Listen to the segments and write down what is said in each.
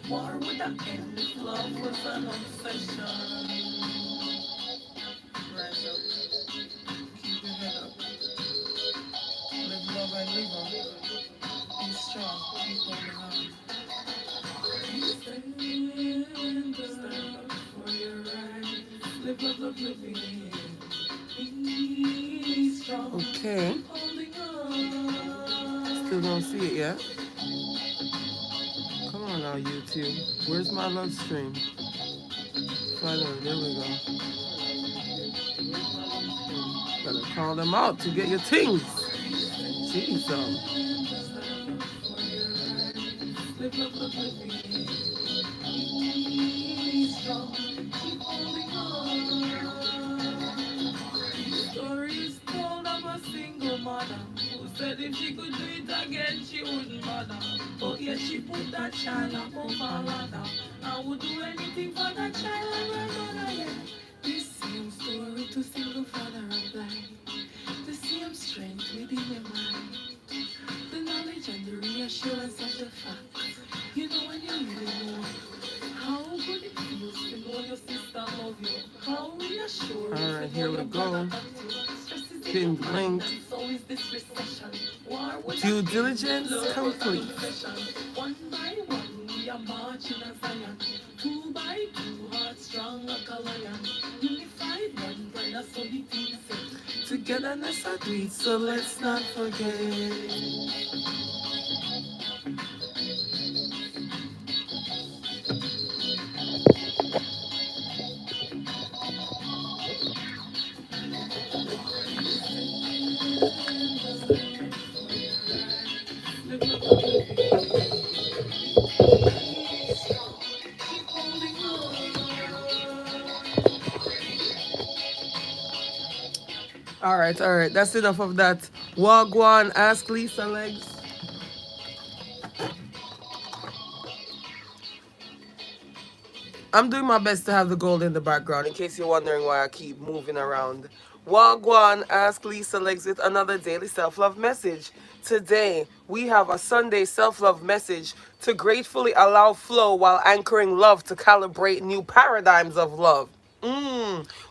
War would have ended if love was an obsession. Rise up, keep your head up, live love and live on. Be strong, keep holding on. Stand up for your rights. Live love, love, living. Be strong. Okay. Keep holding on. Still don't see it yet. Come on now, YouTube. Where's my love stream? Finally, there we go. Gotta call them out to get your things. Jeez, Stories told of a single mother who said if she could do it again, she wouldn't bother. But yet she put that child up on her ladder. I would do anything for that child and my mother, yeah. This same story to single father applied. The same strength within your mind. The knowledge and the reassurance of the fact. You know when you really know how good it feels to know your sister love you. How reassuring. All right, here we go. Pinned link. Due diligence complete. One by one, we are marching as Zion. Two by two, heart strong like a lion. Unified one, brother, so the team said. Togetherness agreed, so let's not forget. All right, that's enough of that. Wagwan, ask Lisa Legs. I'm doing my best to have the gold in the background in case you're wondering why I keep moving around. Wagwan, ask Lisa Legs with another daily self-love message. Today, we have a Sunday self-love message to gratefully allow flow while anchoring love to calibrate new paradigms of love.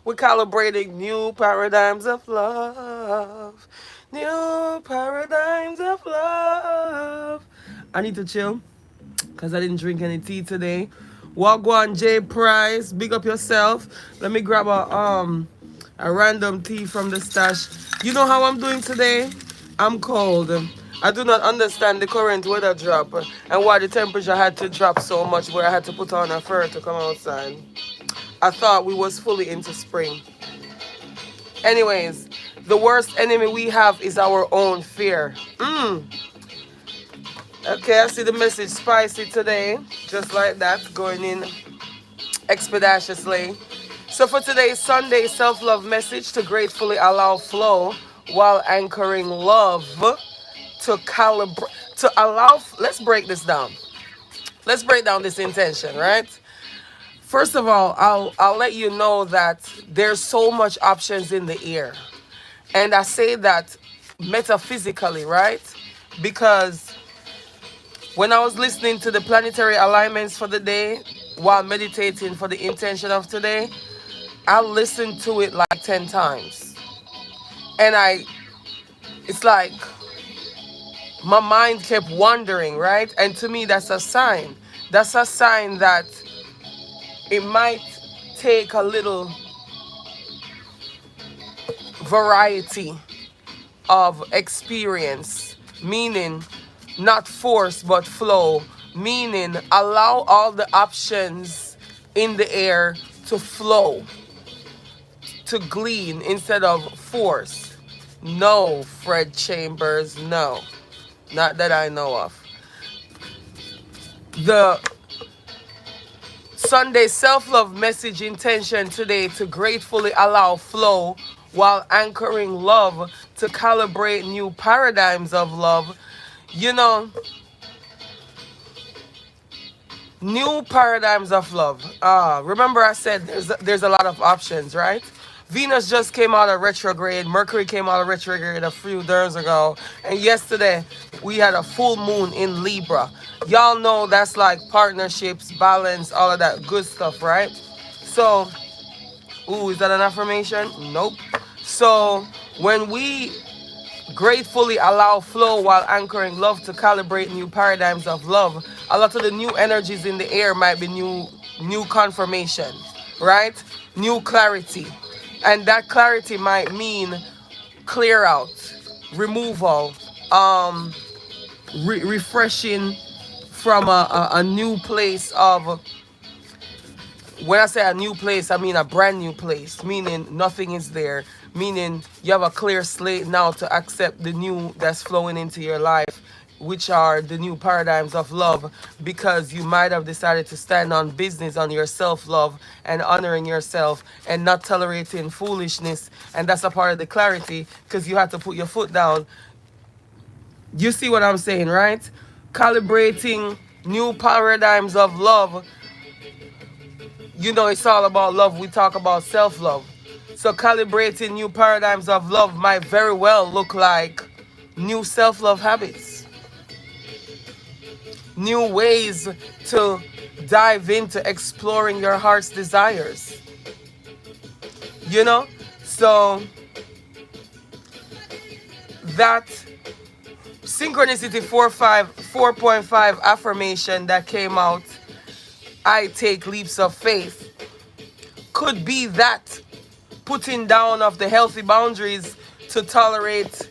We're calibrating new paradigms of love. New paradigms of love. I need to chill because I didn't drink any tea today. Wagwan J Price, big up yourself. Let me grab a random tea from the stash. You know how I'm doing today? I'm cold. I do not understand the current weather drop and why the temperature had to drop so much where I had to put on a fur to come outside. I thought we was fully into spring. Anyways, the worst enemy we have is our own fear. Okay, I see the message spicy today. Just like that, going in expeditiously. So for today's Sunday self-love message, to gratefully allow flow while anchoring love to calibrate, to allow, let's break this down. Let's break down this intention, right? First of all, I'll let you know that there's so much options in the air. And I say that metaphysically, right? Because when I was listening to the planetary alignments for the day, while meditating for the intention of today, I listened to it like 10 times. And it's like my mind kept wandering, right? And to me, that's a sign. That's a sign that it might take a little variety of experience, meaning not force but flow, meaning allow all the options in the air to flow, to glean instead of force. No, Fred Chambers, no. Not that I know of. The Sunday self-love message intention today to gratefully allow flow while anchoring love to calibrate new paradigms of love. You know, new paradigms of love. Remember I said there's a lot of options, right? Venus just came out of retrograde. Mercury came out of retrograde a few days ago. And yesterday, we had a full moon in Libra. Y'all know that's like partnerships, balance, all of that good stuff, right? So, ooh, is that an affirmation? Nope. So, when we gratefully allow flow while anchoring love to calibrate new paradigms of love, a lot of the new energies in the air might be new confirmation, right? New clarity. And that clarity might mean clear out, removal, um refreshing from a new place of, when I say a new place, I mean a brand new place, meaning nothing is there, meaning you have a clear slate now to accept the new that's flowing into your life, which are the new paradigms of love, because you might have decided to stand on business on your self-love and honoring yourself and not tolerating foolishness. And that's a part of the clarity, because you have to put your foot down. You see what I'm saying, right? Calibrating new paradigms of love. You know, it's all about love. We talk about self-love. So calibrating new paradigms of love might very well look like new self-love habits, new ways to dive into exploring your heart's desires. You know? So that synchronicity 4.5 affirmation that came out, I take leaps of faith, could be that putting down of the healthy boundaries to tolerate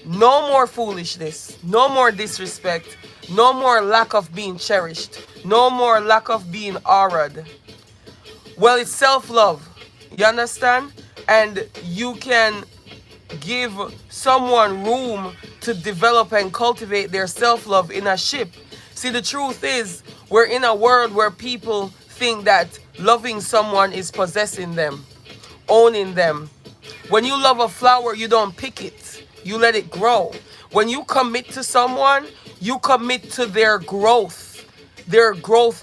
no more foolishness, no more disrespect, no more lack of being cherished, no more lack of being honored. Well, it's self-love. You understand? And you can give someone room to develop and cultivate their self-love in a ship. See, the truth is, we're in a world where people think that loving someone is possessing them, owning them. When you love a flower, you don't pick it. You let it grow. When you commit to someone, you commit to their growth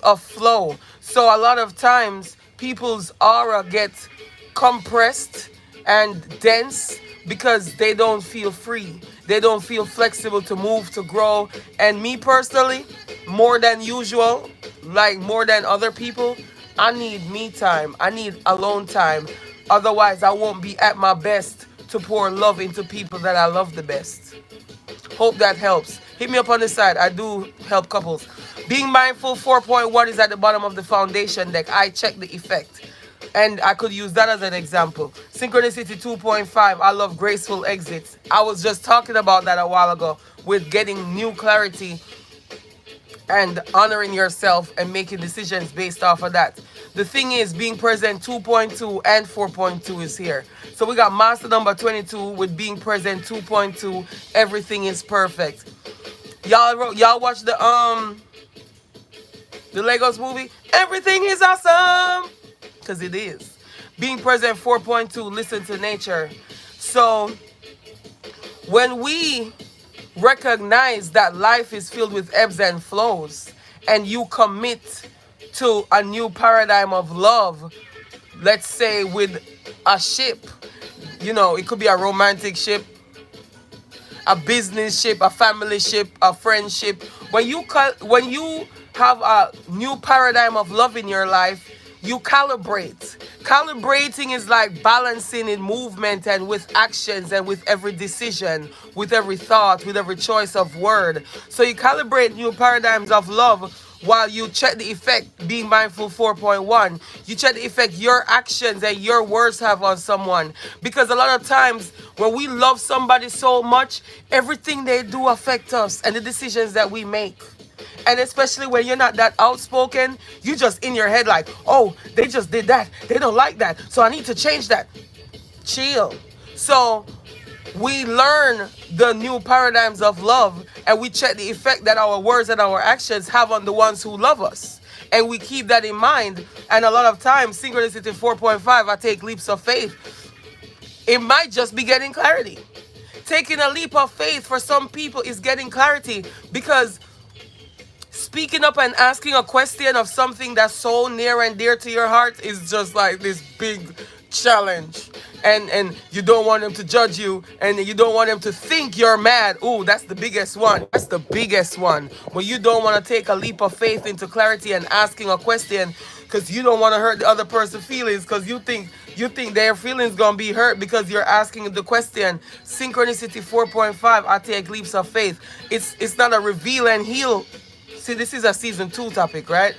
of flow. So a lot of times, people's aura gets compressed and dense because they don't feel free. They don't feel flexible to move, to grow. And me personally, more than usual, like more than other people, I need me time. I need alone time. Otherwise, I won't be at my best to pour love into people that I love the best. Hope that helps. Hit me up on the side. I do help couples. Being mindful 4.1 is at the bottom of the foundation deck. I check the effect. And I could use that as an example. Synchronicity 2.5. I love graceful exits. I was just talking about that a while ago with getting new clarity and honoring yourself and making decisions based off of that. The thing is, being present 2.2 and 4.2 is here. So we got master number 22 with being present 2.2. Everything is perfect. Y'all watch the Legos movie? Everything is awesome, because it is. Being present 4.2. Listen to nature. So when we recognize that life is filled with ebbs and flows, and you commit to a new paradigm of love, let's say with a ship, you know, it could be a romantic ship, a business ship, a family ship, a friendship. When you have a new paradigm of love in your life, you calibrate. Calibrating is like balancing in movement and with actions and with every decision, with every thought, with every choice of word. So you calibrate new paradigms of love while you check the effect, being mindful 4.1. You check the effect your actions and your words have on someone. Because a lot of times when we love somebody so much, everything they do affects us and the decisions that we make. And especially when you're not that outspoken, you just in your head like, oh, they just did that. They don't like that. So I need to change that. Chill. So we learn the new paradigms of love and we check the effect that our words and our actions have on the ones who love us. And we keep that in mind. And a lot of times, synchronicity 4.5, I take leaps of faith. It might just be getting clarity. Taking a leap of faith for some people is getting clarity, because speaking up and asking a question of something that's so near and dear to your heart is just like this big challenge, and you don't want them to judge you, and you don't want them to think you're mad. Ooh, that's the biggest one. That's the biggest one. When you don't want to take a leap of faith into clarity and asking a question because you don't want to hurt the other person's feelings, because you think their feelings gonna be hurt because you're asking the question. Synchronicity 4.5, I take leaps of faith. It's not a reveal and heal. See, this is a season 2 topic, right?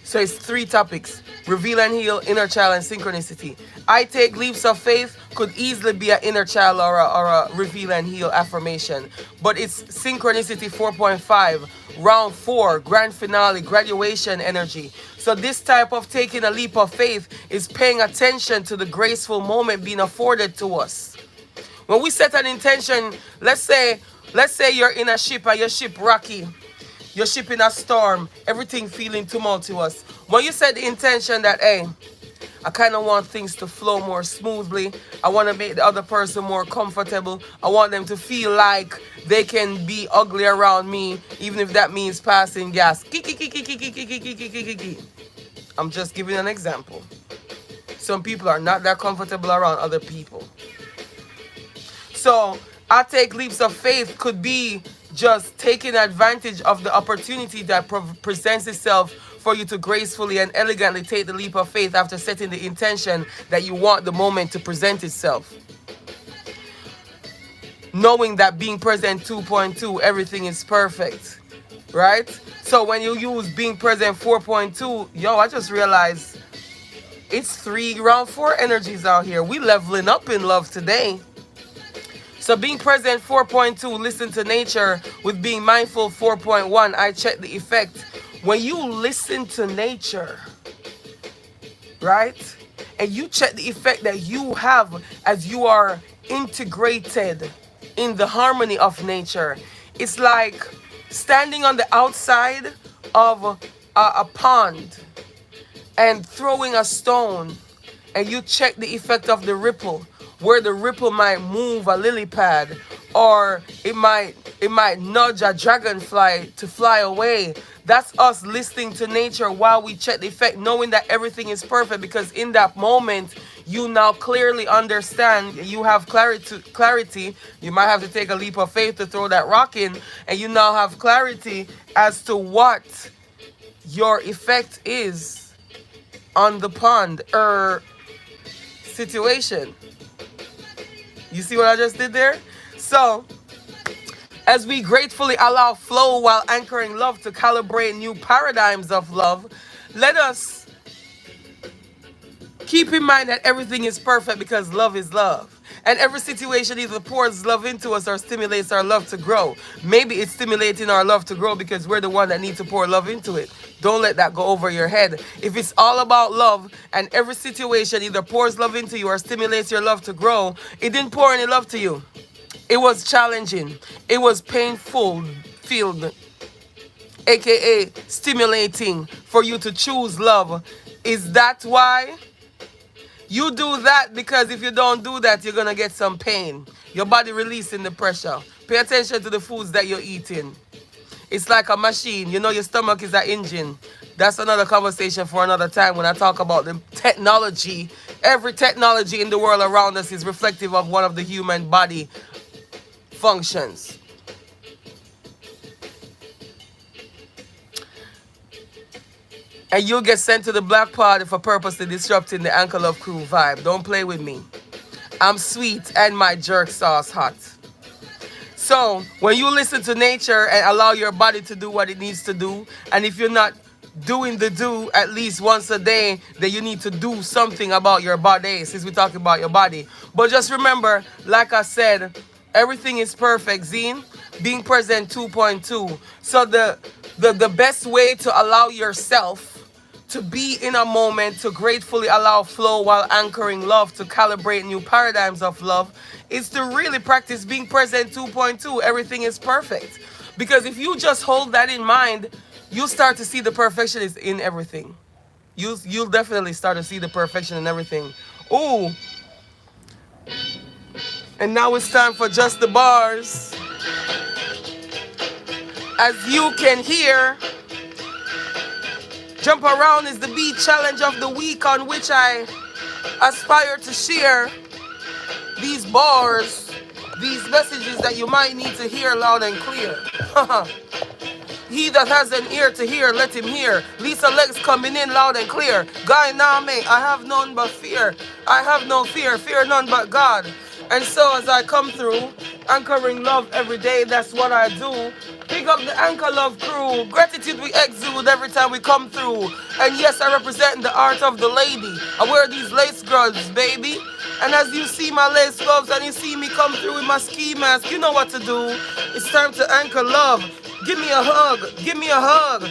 So it's 3 topics: reveal and heal, inner child, and synchronicity. I take leaps of faith could easily be an inner child or a reveal and heal affirmation. But it's synchronicity 4.5, round 4, grand finale, graduation energy. So this type of taking a leap of faith is paying attention to the graceful moment being afforded to us. When we set an intention, let's say you're in a ship and your ship rocky. You're ship in a storm, everything feeling tumultuous. When you set the intention that, hey, I kind of want things to flow more smoothly. I want to make the other person more comfortable. I want them to feel like they can be ugly around me, even if that means passing gas. I'm just giving an example. Some people are not that comfortable around other people. So I take leaps of faith could be just taking advantage of the opportunity that presents itself for you to gracefully and elegantly take the leap of faith after setting the intention that you want the moment to present itself. Knowing that being present 2.2, everything is perfect, right? So when you use being present 4.2, yo, I just realized it's 3 round 4 energies out here. We leveling up in love today. So being present 4.2, listen to nature. With being mindful 4.1, I check the effect. When you listen to nature, right? And you check the effect that you have as you are integrated in the harmony of nature. It's like standing on the outside of a pond and throwing a stone, and you check the effect of the ripple, where the ripple might move a lily pad, or it might nudge a dragonfly to fly away. That's us listening to nature while we check the effect, knowing that everything is perfect, because in that moment you now clearly understand, you have clarity. You might have to take a leap of faith to throw that rock in, and you now have clarity as to what your effect is on the pond situation. You see what I just did there? So, as we gratefully allow flow while anchoring love to calibrate new paradigms of love, let us keep in mind that everything is perfect because love is love. And every situation either pours love into us or stimulates our love to grow. Maybe it's stimulating our love to grow because we're the one that needs to pour love into it. Don't let that go over your head. If it's all about love and every situation either pours love into you or stimulates your love to grow, it didn't pour any love to you. It was challenging. It was painful filled, aka stimulating for you to choose love. Is that why? You do that because if you don't do that, you're going to get some pain. Your body releasing the pressure. Pay attention to the foods that you're eating. It's like a machine. You know your stomach is an engine. That's another conversation for another time when I talk about the technology. Every technology in the world around us is reflective of one of the human body functions. And you'll get sent to the black party for purposely disrupting the Anchor Love Crew vibe. Don't play with me. I'm sweet and my jerk sauce hot. So, when you listen to nature and allow your body to do what it needs to do, and if you're not doing the do at least once a day, then you need to do something about your body, since we're talking about your body. But just remember, like I said, everything is perfect, Zine. Being present 2.2. So the best way to allow yourself to be in a moment, to gratefully allow flow while anchoring love, to calibrate new paradigms of love, is to really practice being present 2.2. Everything is perfect. Because if you just hold that in mind, you'll start to see the perfection is in everything. You'll definitely start to see the perfection in everything. Ooh. And now it's time for Just the Bars. As you can hear, Jump Around is the beat challenge of the week, on which I aspire to share these bars, these messages that you might need to hear loud and clear. He that has an ear to hear, let him hear. Lisa Legs coming in loud and clear. Guy Name, I have none but fear. I have no fear, fear none but God. And so as I come through, anchoring love every day, that's what I do. Pick up the Anchor Love crew. Gratitude we exude every time we come through. And yes, I represent the art of the lady. I wear these lace gloves, baby. And as you see my lace gloves and you see me come through with my ski mask, you know what to do. It's time to anchor love. Give me a hug. Give me a hug.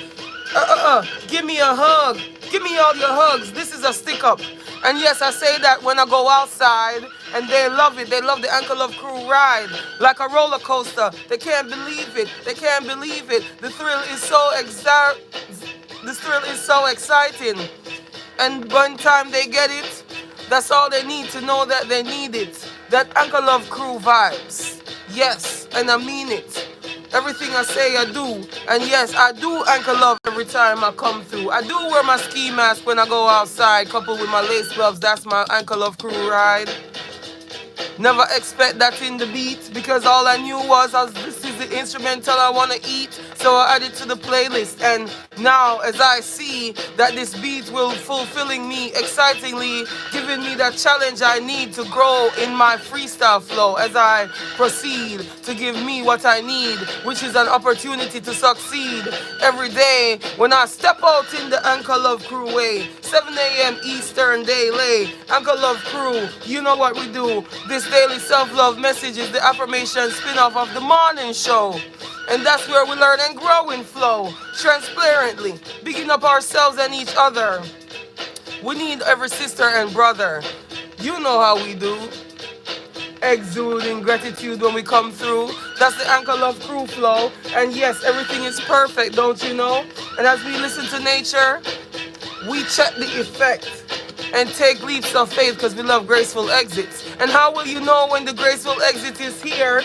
Give me a hug. Give me all your hugs. This is a stick up. And yes, I say that when I go outside and they love it. They love the Anchor Love crew ride like a roller coaster. They can't believe it. They can't believe it. The thrill is so exciting. And one time they get it, that's all they need to know that they need it. That Anchor Love crew vibes. Yes, and I mean it. Everything I say, I do. And yes, I do anchor love every time I come through. I do wear my ski mask when I go outside, coupled with my lace gloves. That's my Anchor Love crew ride. Never expect that in the beat, because all I knew was this is the instrumental I want to eat. So I added to the playlist, and now as I see that this beat will fulfilling me excitingly, giving me that challenge I need to grow in my freestyle flow as I proceed to give me what I need, which is an opportunity to succeed every day when I step out in the Anchor Love crew way. 7 a.m. Eastern Daily. Anchor Love crew, you know what we do. This daily self-love message is the affirmation spin-off of the morning show. And that's where we learn and grow in flow, transparently, bigging up ourselves and each other. We need every sister and brother. You know how we do. Exuding gratitude when we come through. That's the Anchor Love crew flow. And yes, everything is perfect, don't you know? And as we listen to nature, we check the effect and take leaps of faith because we love graceful exits. And how will you know when the graceful exit is here?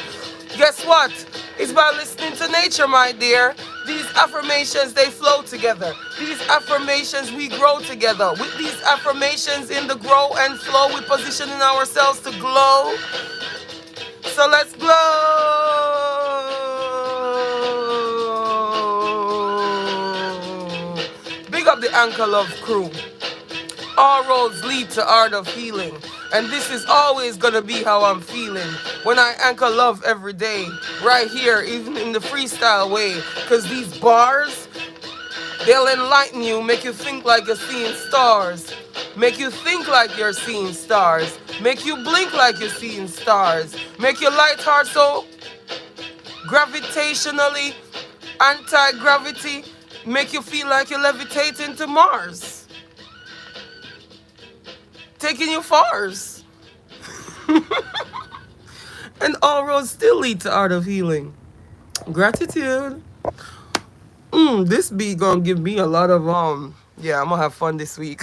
Guess what? It's by listening to nature, my dear. These affirmations, they flow together. These affirmations, we grow together. With these affirmations in the grow and flow, we're positioning ourselves to glow. So let's glow. Big up the Anchor Love crew. All roads lead to art of healing. And this is always gonna be how I'm feeling when I anchor love every day, right here, even in the freestyle way. Cause these bars, they'll enlighten you, make you think like you're seeing stars. Make you think like you're seeing stars. Make you blink like you're seeing stars. Make your light heart so gravitationally anti-gravity. Make you feel like you're levitating to Mars. Taking you fars. And all roads still lead to art of healing. Gratitude. This beat gonna give me a lot of yeah, I'm gonna have fun this week.